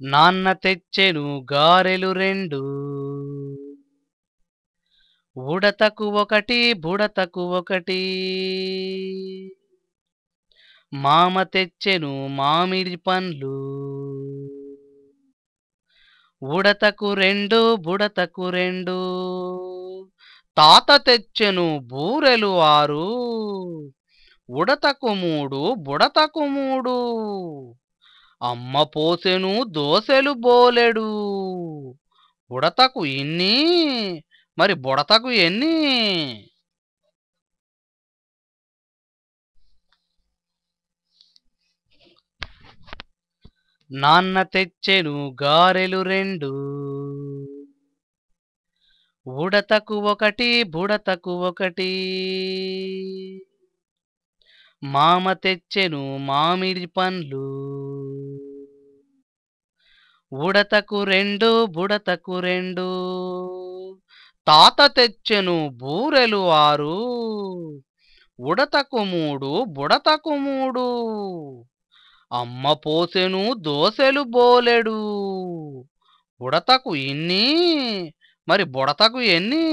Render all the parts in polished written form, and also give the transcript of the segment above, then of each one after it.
నాన్న తెచ్చెను గారెలు రెండు, ఉడతకు ఒకటి బుడతకు ఒకటి. మామ తెచ్చెను మామిడి పండ్లు, ఉడతకు రెండు బుడతకు రెండు. తాత తెచ్చెను బూరెలు ఆరు, ఉడతకు మూడు బుడతకు మూడు. అమ్మ పోసెను దోసెలు బోలెడు, ఉడతకు ఇన్ని మరి బుడతకు ఎన్ని? నాన్న తెచ్చెను గారెలు రెండు, ఉడతకు ఒకటి బుడతకు ఒకటి. మామ తెచ్చెను మామిడి పండ్లు, ఉడతకు రెండు బుడతకు రెండు. తాత తెచ్చెను బూరెలు ఆరు, ఉడతకు మూడు బుడతకు మూడు. అమ్మ పోసెను దోసెలు బోలెడు, ఉడతకు ఇన్ని మరి బుడతకు ఎన్ని?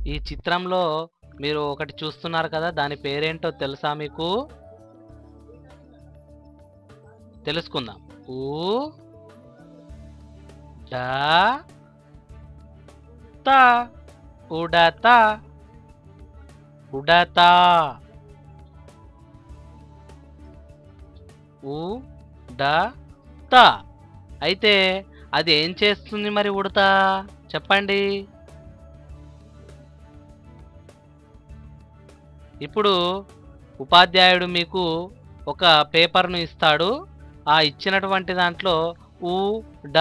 ఈ చిత్రంలో మీరు ఒకటి చూస్తున్నారు కదా, దాని పేరేంటో తెలుసా మీకు? తెలుసుకుందాం. ఉడత, ఉడత. ఉడత. అయితే అది ఏం చేస్తుంది మరి ఉడత? చెప్పండి. ఇప్పుడు ఉపాధ్యాయుడు మీకు ఒక పేపర్ను ఇస్తాడు. ఆ ఇచ్చినటువంటి దాంట్లో ఉ డ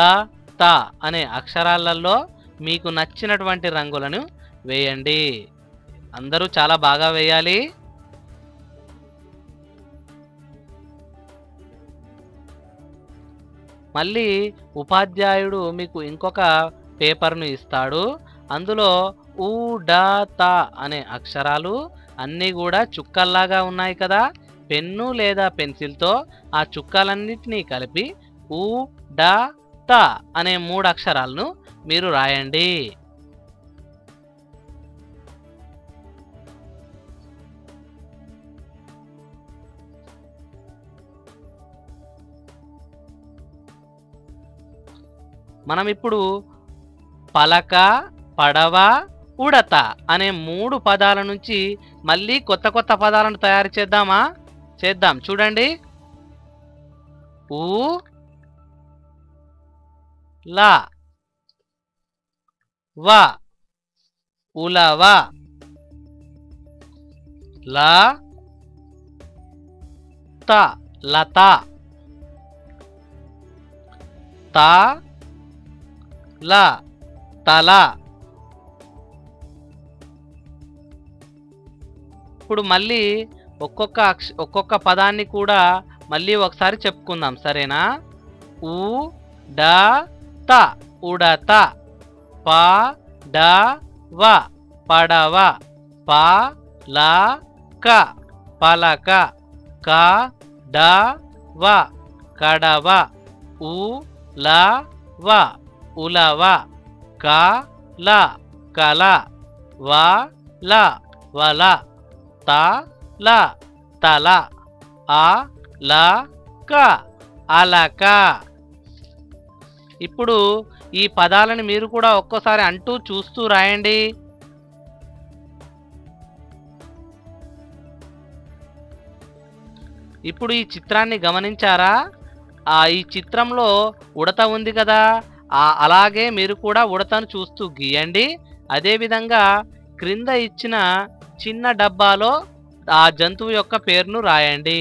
త అనే అక్షరాలలో మీకు నచ్చినటువంటి రంగులను వేయండి. అందరూ చాలా బాగా వేయాలి. మళ్ళీ ఉపాధ్యాయుడు మీకు ఇంకొక పేపర్ను ఇస్తాడు. అందులో ఉ డ త అనే అక్షరాలు అన్నీ కూడా చుక్కల్లాగా ఉన్నాయి కదా. పెన్ను లేదా పెన్సిల్తో ఆ చుక్కలన్నిటినీ కలిపి ఉ డ త అనే 3 అక్షరాలను మీరు రాయండి. మనం ఇప్పుడు పలక, పడవ, ఉడత అనే 3 పదాల నుంచి మళ్ళీ కొత్త కొత్త పదాలను తయారు చేద్దామా? చేద్దాం. చూడండి. ఉ ల వ ఉలవ, ల త లత, త ల తల. ఇప్పుడు మళ్ళీ ఒక్కొక్క పదాన్ని కూడా మళ్ళీ ఒకసారి చెప్పుకుందాం, సరేనా? ఉ డ త ఉడత, ప డ వ పడవ, ప ల క పలక, క డ వ కడవ, ఉ ల వ ఉలవ, క ల కల, వ ల వల, త ల తల, ఆ ల క అలక. ఇప్పుడు ఈ పదాలను మీరు కూడా ఒక్కోసారి అంటూ చూస్తూ రాయండి. ఇప్పుడు ఈ చిత్రాన్ని గమనించారా? ఈ చిత్రంలో ఉడత ఉంది కదా, అలాగే మీరు కూడా ఉడతను చూస్తూ గీయండి. అదేవిధంగా క్రింద ఇచ్చిన చిన్న డబ్బాలో ఆ జంతువు యొక్క పేరును రాయండి.